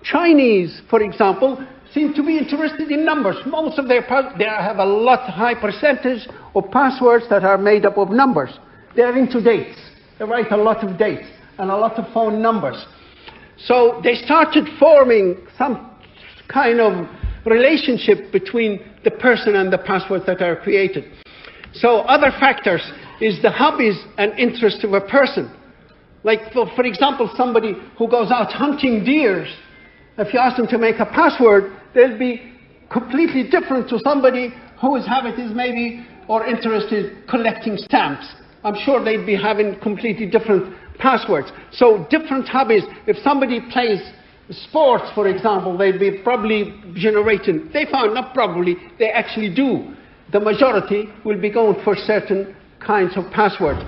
Chinese, for example, seem to be interested in numbers. Most of they have a high percentage of passwords that are made up of numbers. They are into dates. They write a lot of dates and a lot of phone numbers. So they started forming some kind of relationship between the person and the passwords that are created. So other factors is the hobbies and interests of a person. Like, for example, somebody who goes out hunting deers, if you ask them to make a password, they'll be completely different to somebody whose habit is maybe, or interest is collecting stamps. I'm sure they'd be having completely different passwords. So different hobbies. If somebody plays sports, for example, they'd be probably generating, they found, not probably, they actually do. The majority will be going for certain kinds of passwords.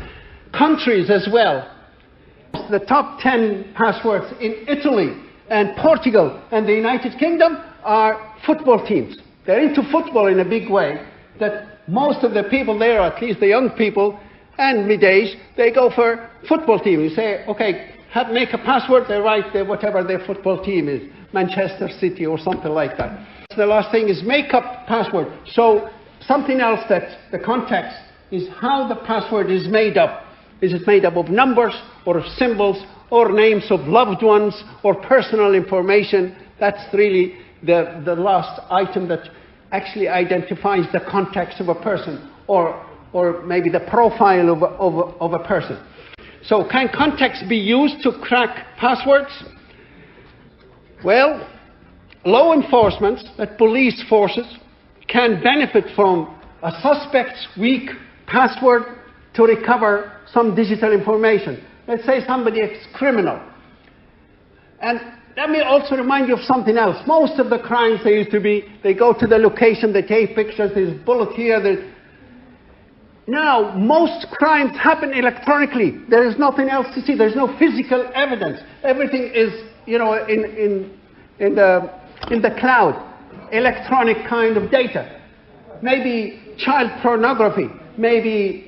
Countries as well. The top 10 passwords in Italy and Portugal and the United Kingdom are football teams. They're into football in a big way, that most of the people there, at least the young people and mid-age, they go for football team. You say, okay, make a password, they write whatever their football team is, Manchester City or something like that. The last thing is make up password. So something else that the context is how the password is made up. Is it made up of numbers or of symbols or names of loved ones or personal information? That's really the last item that actually identifies the context of a person or maybe the profile of a person. So can context be used to crack passwords? Well, law enforcement, that police forces, can benefit from a suspect's weak password to recover some digital information. Let's say somebody is criminal. And let me also remind you of something else. Most of the crimes they used to be, they go to the location, they take pictures, there's a bullet here. Now, most crimes happen electronically. There is nothing else to see. There's no physical evidence. Everything is, you know, in the cloud, electronic kind of data. Maybe child pornography. Maybe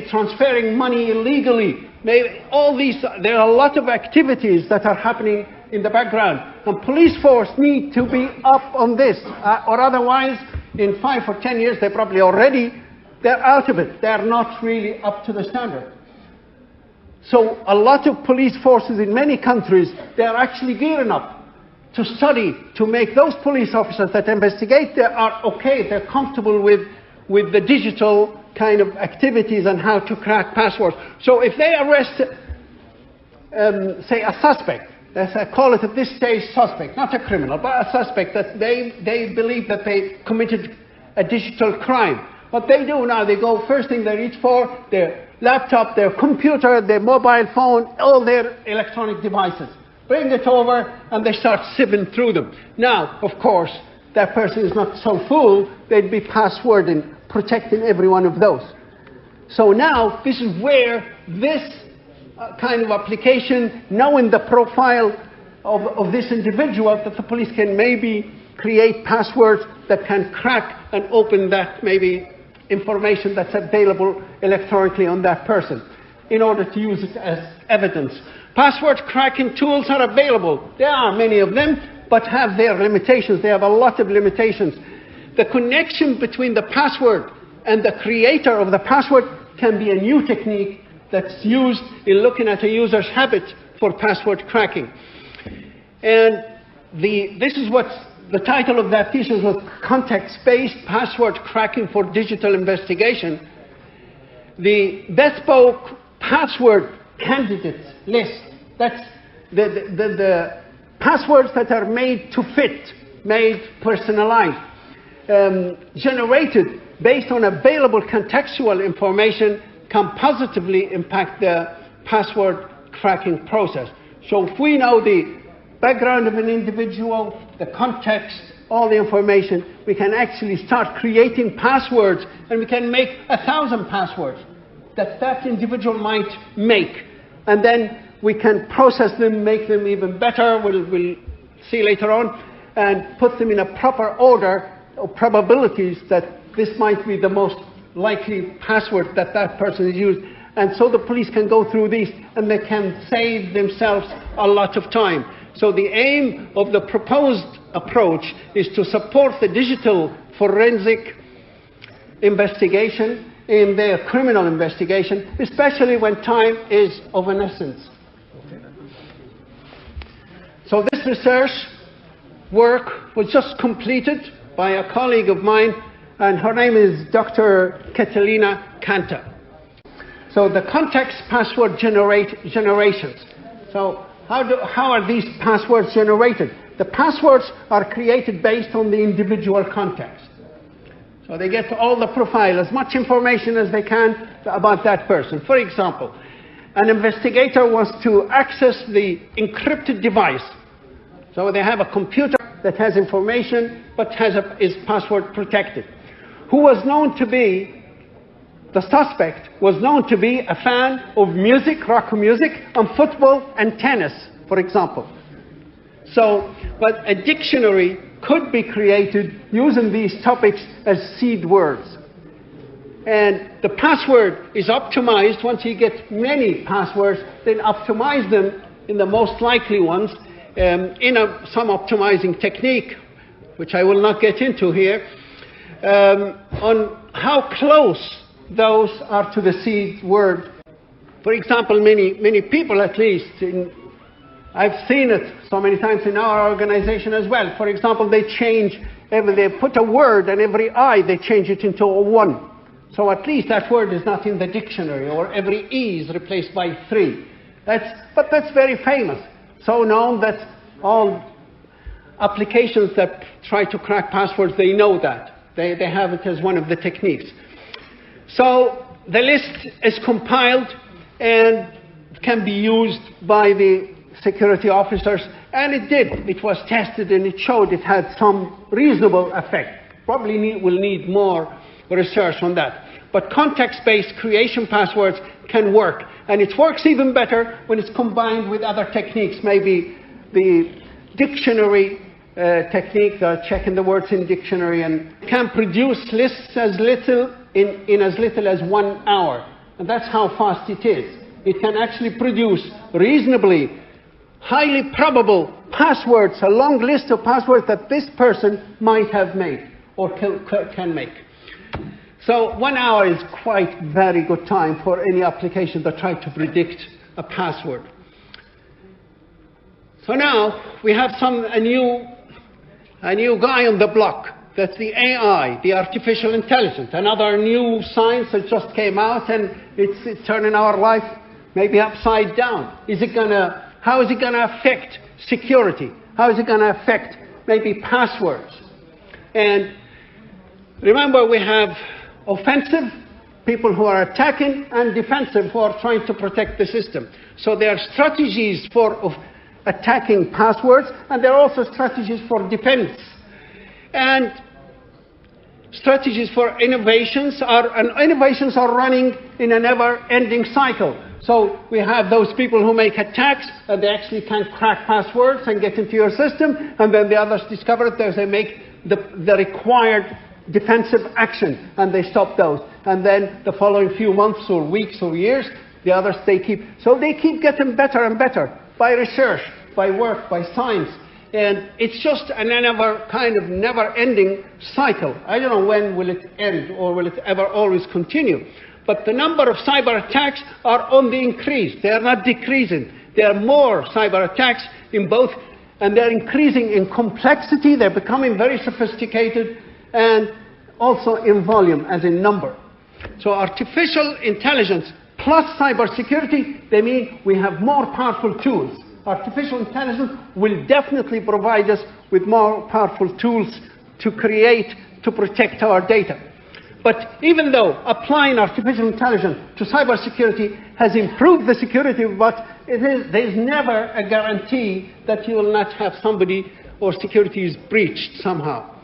transferring money illegally. Maybe all these. There are a lot of activities that are happening in the background. And police force need to be up on this, or otherwise, in 5 or 10 years, they're out of it. They're not really up to the standard. So a lot of police forces in many countries, they're actually gearing up to study, to make those police officers that investigate, they are okay, they're comfortable with the digital kind of activities and how to crack passwords. So if they arrest, say, a suspect, call it at this stage suspect, not a criminal, but a suspect that they believe that they committed a digital crime. What they do now, they go, first thing they reach for, their laptop, their computer, their mobile phone, all their electronic devices. Bring it over, and they start sieving through them. Now, of course, that person is not so fool, they'd be passwording, protecting every one of those. So now, this is where this kind of application, knowing the profile of this individual, that the police can maybe create passwords that can crack and open that maybe information that's available electronically on that person in order to use it as evidence. Password cracking tools are available. There are many of them, but have their limitations. They have a lot of limitations. The connection between the password and the creator of the password can be a new technique that's used in looking at a user's habit for password cracking. And this is what the title of that thesis was, Context-Based Password Cracking for Digital Investigation. The bespoke password candidates list, that's the passwords that are made to fit, made personalized, generated based on available contextual information, can positively impact the password cracking process. So if we know the background of an individual, the context, all the information, we can actually start creating passwords, and we can make 1,000 passwords that individual might make. And then we can process them, make them even better, we'll see later on, and put them in a proper order of probabilities that this might be the most likely password that person has used. And so the police can go through these, and they can save themselves a lot of time. So the aim of the proposed approach is to support the digital forensic investigation in their criminal investigation, especially when time is of an essence. So this research work was just completed by a colleague of mine, and her name is Dr. Catalina Canta. So the context password generations. So how are these passwords generated? The passwords are created based on the individual context. So they get all the profile, as much information as they can about that person. For example, an investigator wants to access the encrypted device. So they have a computer that has information but is password protected. The suspect was known to be a fan of music, rock music, and football and tennis, for example. So, but a dictionary could be created using these topics as seed words. And the password is optimized. Once you get many passwords, then optimize them in the most likely ones in some optimizing technique, which I will not get into here, on how close those are to the seed word. For example, many people, at least, I've seen it so many times in our organization as well. For example, they put a word, and every I, they change it into a 1. So at least that word is not in the dictionary, or every E is replaced by 3. But that's very famous. So known that all applications that try to crack passwords, they know that. They have it as one of the techniques. So the list is compiled and can be used by the security officers, and it did. It was tested and it showed it had some reasonable effect. Probably will need more research on that. But context-based creation passwords can work, and it works even better when it's combined with other techniques, maybe the dictionary technique, checking the words in dictionary, and can produce lists in as little as 1 hour. And that's how fast it is. It can actually produce reasonably highly probable passwords, a long list of passwords that this person might have made or can make. So 1 hour is quite very good time for any application that try to predict a password. So now we have a new guy on the block. That's the AI, the artificial intelligence, another new science that just came out, and it's turning our life maybe upside down. How is it going to affect security? How is it going to affect maybe passwords? And remember, we have offensive people who are attacking and defensive who are trying to protect the system. So there are strategies of attacking passwords, and there are also strategies for defense. And strategies for innovations are running in a never-ending cycle. So we have those people who make attacks, and they actually can crack passwords and get into your system, and then the others discover it, they make the required defensive action, and they stop those. And then the following few months or weeks or years, the others they keep getting better and better by research, by work, by science. And it's just a never-ending cycle. I don't know when will it end, or will it ever always continue. But the number of cyber attacks are on the increase. They are not decreasing. There are more cyber attacks in both, and they're increasing in complexity. They're becoming very sophisticated, and also in volume, as in number. So artificial intelligence plus cybersecurity, they mean we have more powerful tools. Artificial intelligence will definitely provide us with more powerful tools to protect our data. But even though applying artificial intelligence to cybersecurity has improved the security, but there's never a guarantee that you will not have somebody or security is breached somehow.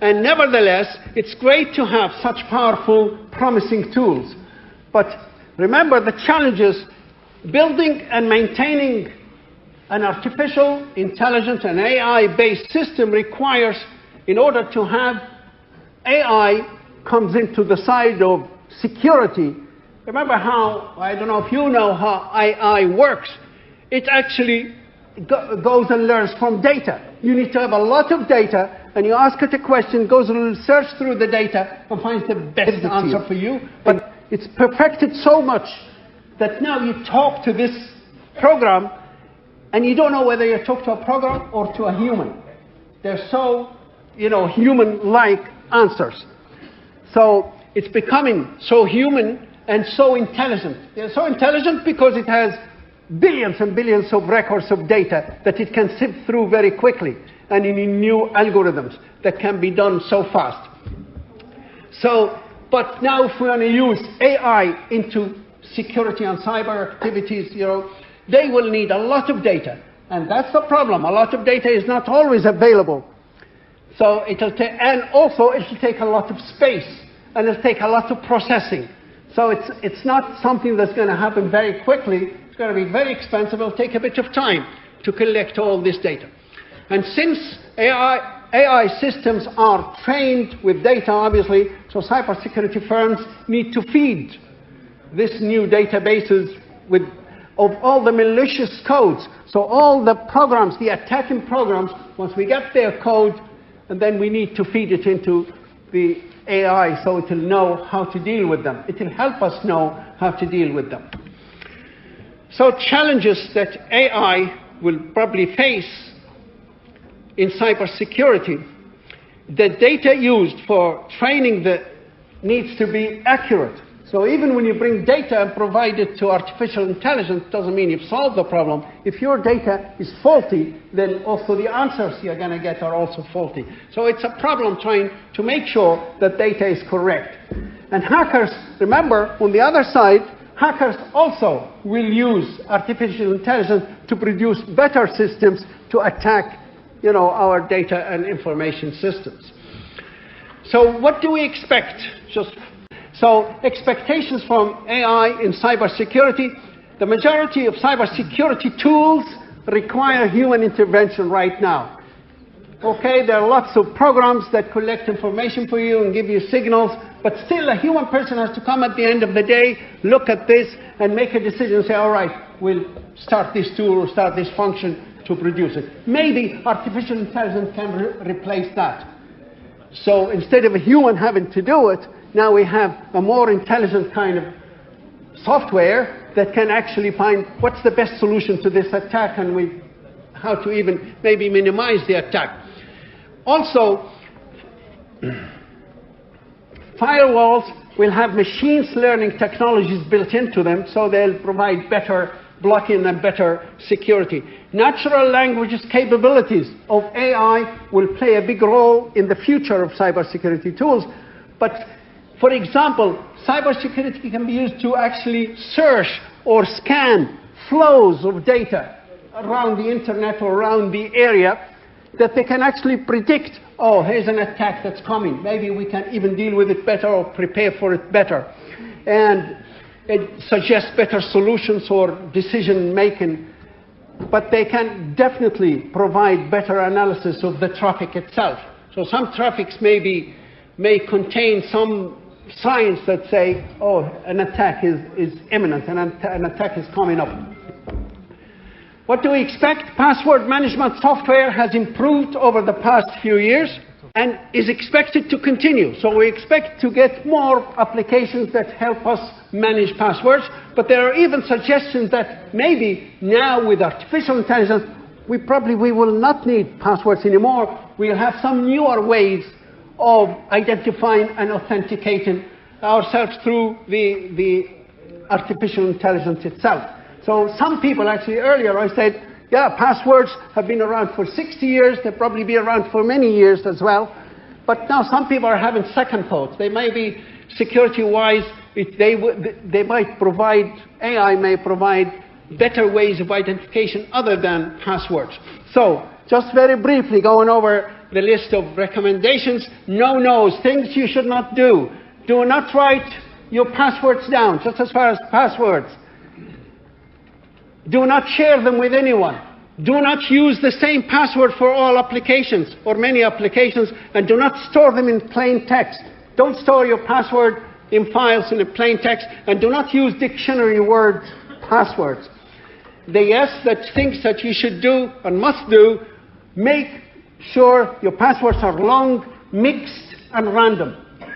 And nevertheless, it's great to have such powerful, promising tools. But remember the challenges. Building and maintaining an artificial intelligence and AI-based system requires, in order to have AI comes into the side of security. Remember how, I don't know if you know how AI works. It actually goes and learns from data. You need to have a lot of data, and you ask it a question, goes and search through the data and finds the best answer for you. But it's perfected so much that now you talk to this program, and you don't know whether you talk to a program or to a human. They're so, human-like answers. So it's becoming so human and so intelligent. They're so intelligent because it has billions and billions of records of data that it can sift through very quickly, and in new algorithms that can be done so fast. So, but now if we want to use AI into security and cyber activities, they will need a lot of data. And that's the problem. A lot of data is not always available. So and also it'll take a lot of space, and it'll take a lot of processing. So it's not something that's going to happen very quickly. It's going to be very expensive. It'll take a bit of time to collect all this data. And since AI systems are trained with data, obviously, so cybersecurity firms need to feed this new databases of all the malicious codes. So all the programs, the attacking programs, once we get their code, and then we need to feed it into the AI so it will know how to deal with them. It will help us know how to deal with them. So challenges that AI will probably face in cybersecurity, the data used for training needs to be accurate. So even when you bring data and provide it to artificial intelligence, doesn't mean you've solved the problem. If your data is faulty, then also the answers you're going to get are also faulty. So it's a problem trying to make sure that data is correct. And hackers, remember, on the other side, hackers also will use artificial intelligence to produce better systems to attack, our data and information systems. So what do we expect? So expectations from AI in cybersecurity, the majority of cybersecurity tools require human intervention right now. Okay, there are lots of programs that collect information for you and give you signals, but still a human person has to come at the end of the day, look at this and make a decision and say, all right, we'll start this tool or start this function to produce it. Maybe artificial intelligence can replace that. So instead of a human having to do it, now we have a more intelligent kind of software that can actually find what's the best solution to this attack and how to even maybe minimize the attack. Also, firewalls will have machine learning technologies built into them, so they'll provide better blocking and better security. Natural languages capabilities of AI will play a big role in the future of cybersecurity tools, but for example, cybersecurity can be used to actually search or scan flows of data around the internet or around the area that they can actually predict, oh, here's an attack that's coming. Maybe we can even deal with it better or prepare for it better. And it suggests better solutions or decision making. But they can definitely provide better analysis of the traffic itself. So some traffics may contain some signs that say, oh, an attack is imminent, and an attack is coming up. What do we expect? Password management software has improved over the past few years and is expected to continue. So we expect to get more applications that help us manage passwords, but there are even suggestions that maybe now with artificial intelligence, we will not need passwords anymore. We'll have some newer ways of identifying and authenticating ourselves through the artificial intelligence itself. So some people actually earlier I said, yeah, passwords have been around for 60 years, they'll probably be around for many years as well. But now some people are having second thoughts. They may be security-wise, they might provide, AI may provide better ways of identification other than passwords. So just very briefly going over the list of recommendations, no-nos, things you should not do. Do not write your passwords down, just as far as passwords. Do not share them with anyone. Do not use the same password for all applications or many applications, and do not store them in plain text. Don't store your password in files in a plain text, and do not use dictionary word passwords. the S that things that you should do and must do, make sure your passwords are long, mixed, and random.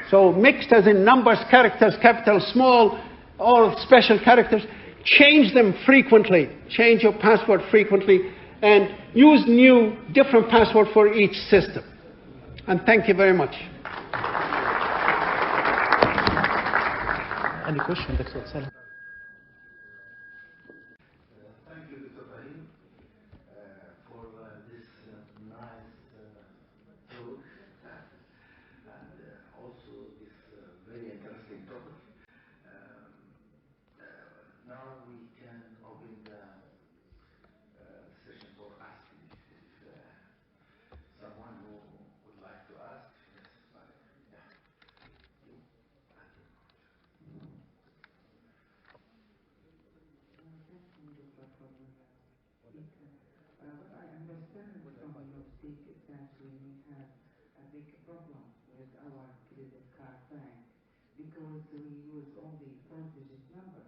So mixed as in numbers, characters, capital, small, all special characters. Change them frequently. Change your password frequently, and use new, different password for each system. And thank you very much. Any question, Dr. Salah? Thank you, Dr. Faheem, for this nice talk and also this very interesting topic. Now we can open the session for asking if someone who would like to ask. Yes, yeah. What I understand from your speech is that we have a big problem with our credit card bank because we use only 4-digit number.